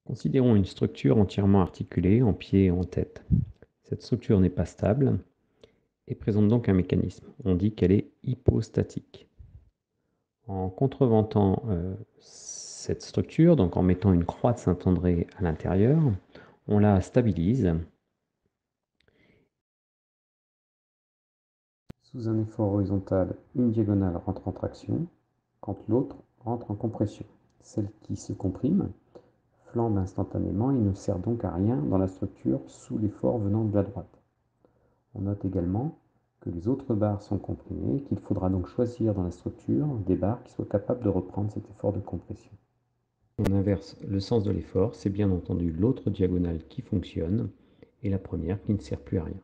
Considérons une structure entièrement articulée en pied et en tête. Cette structure n'est pas stable et présente donc un mécanisme. On dit qu'elle est hypostatique. En contreventant cette structure, donc en mettant une croix de Saint-André à l'intérieur, on la stabilise. Sous un effort horizontal, une diagonale rentre en traction, quand l'autre rentre en compression. Celle qui se comprime flambe instantanément et ne sert donc à rien dans la structure sous l'effort venant de la droite. On note également que les autres barres sont comprimées et qu'il faudra donc choisir dans la structure des barres qui soient capables de reprendre cet effort de compression. On inverse le sens de l'effort, c'est bien entendu l'autre diagonale qui fonctionne et la première qui ne sert plus à rien.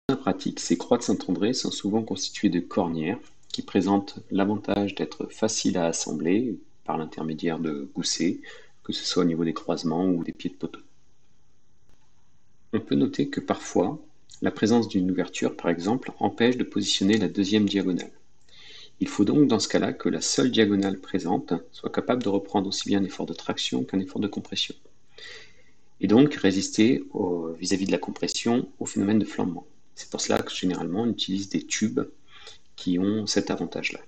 Dans la pratique, ces croix de Saint-André sont souvent constituées de cornières qui présentent l'avantage d'être faciles à assembler par l'intermédiaire de goussets, que ce soit au niveau des croisements ou des pieds de poteau. On peut noter que parfois, la présence d'une ouverture, par exemple, empêche de positionner la deuxième diagonale. Il faut donc dans ce cas-là que la seule diagonale présente soit capable de reprendre aussi bien un effort de traction qu'un effort de compression, et donc résister vis-à-vis de la compression au phénomène de flambement. C'est pour cela que généralement on utilise des tubes qui ont cet avantage-là.